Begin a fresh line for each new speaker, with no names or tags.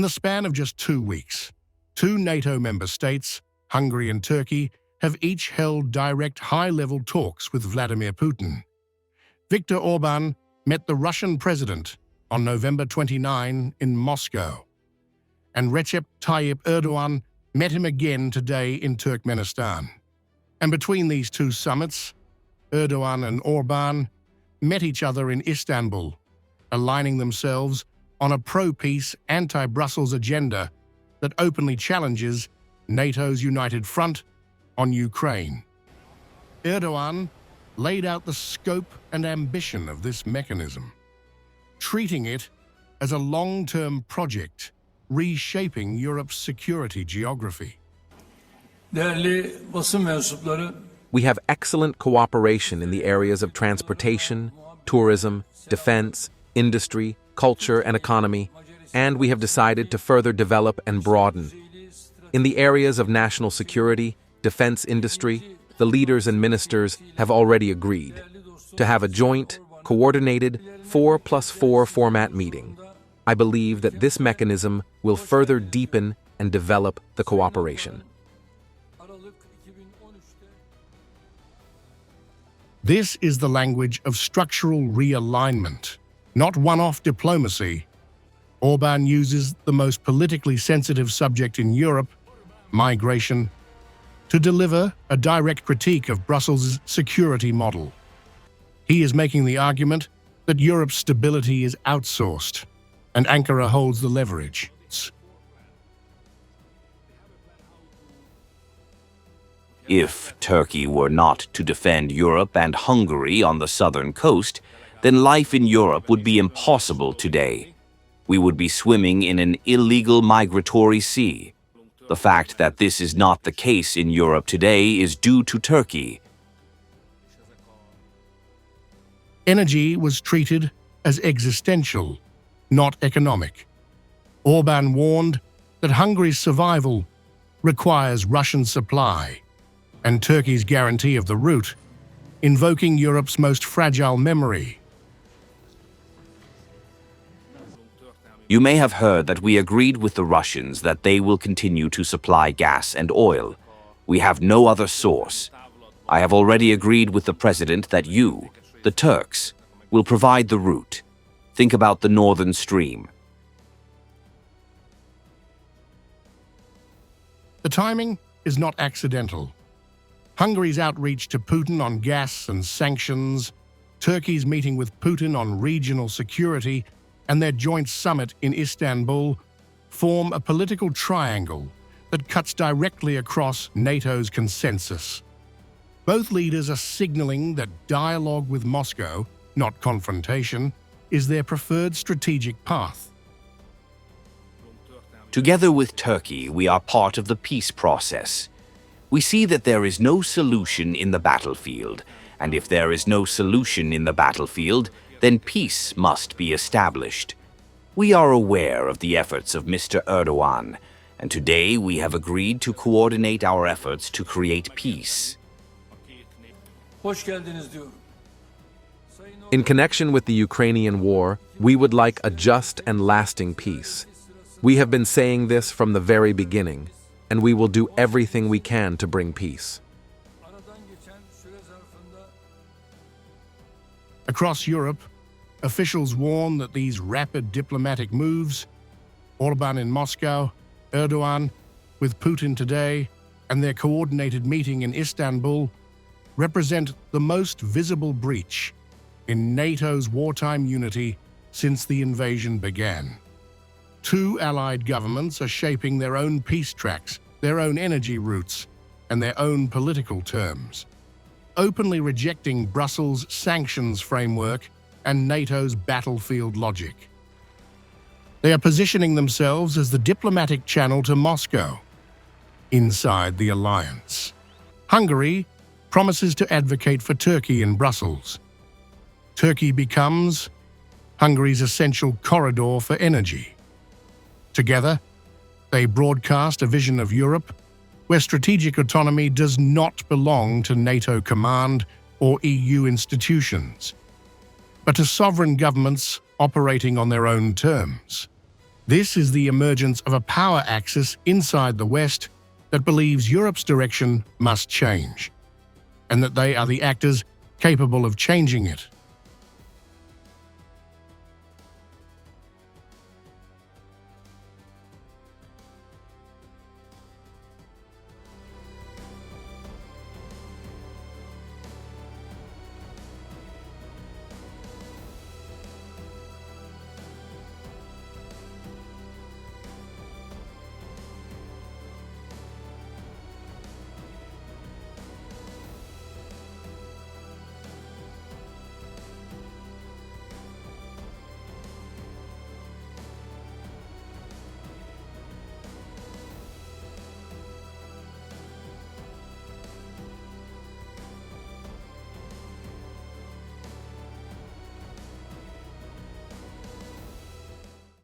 the span of just 2 weeks, 2 NATO member states, Hungary and Turkey, have each held direct high-level talks with Vladimir Putin. Viktor Orban met the Russian president on November 29 in Moscow, and Recep Tayyip Erdogan met him again today in Turkmenistan. And between these 2 summits, Erdogan and Orban met each other in Istanbul, aligning themselves on a pro-peace, anti-Brussels agenda that openly challenges NATO's united front on Ukraine. Erdogan laid out the scope and ambition of this mechanism, treating it as a long-term project reshaping Europe's security geography.
We have excellent cooperation in the areas of transportation, tourism, defense, industry, culture, and economy, and we have decided to further develop and broaden. In the areas of national security, defense industry, the leaders and ministers have already agreed to have a joint, coordinated 4+4 format meeting. I believe that this mechanism will further deepen and develop the cooperation.
This is the language of structural realignment, not one-off diplomacy. Orban uses the most politically sensitive subject in Europe, migration, to deliver a direct critique of Brussels' security model. He is making the argument that Europe's stability is outsourced, and Ankara holds the leverage.
If Turkey were not to defend Europe and Hungary on the southern coast, then life in Europe would be impossible today. We would be swimming in an illegal migratory sea. The fact that this is not the case in Europe today is due to Turkey.
Energy was treated as existential, not economic. Orban warned that Hungary's survival requires Russian supply and Turkey's guarantee of the route, invoking Europe's most fragile memory.
You may have heard that we agreed with the Russians that they will continue to supply gas and oil. We have no other source. I have already agreed with the president that you, the Turks, will provide the route. Think about the Northern Stream.
The timing is not accidental. Hungary's outreach to Putin on gas and sanctions, Turkey's meeting with Putin on regional security, and their joint summit in Istanbul form a political triangle that cuts directly across NATO's consensus. Both leaders are signaling that dialogue with Moscow, not confrontation, is their preferred strategic path.
Together with Turkey, we are part of the peace process. We see that there is no solution in the battlefield, and if there is no solution in the battlefield, then peace must be established. We are aware of the efforts of Mr. Erdogan, and today we have agreed to coordinate our efforts to create peace.
In connection with the Ukrainian war, we would like a just and lasting peace. We have been saying this from the very beginning, and we will do everything we can to bring peace.
Across Europe, officials warn that these rapid diplomatic moves, Orban in Moscow, Erdogan with Putin today, and their coordinated meeting in Istanbul, represent the most visible breach in NATO's wartime unity since the invasion began. 2 allied governments are shaping their own peace tracks, their own energy routes, and their own political terms, openly rejecting Brussels' sanctions framework and NATO's battlefield logic. They are positioning themselves as the diplomatic channel to Moscow, inside the alliance. Hungary promises to advocate for Turkey in Brussels. Turkey becomes Hungary's essential corridor for energy. Together, they broadcast a vision of Europe where strategic autonomy does not belong to NATO command or EU institutions, but to sovereign governments operating on their own terms. This is the emergence of a power axis inside the West that believes Europe's direction must change, and that they are the actors capable of changing it.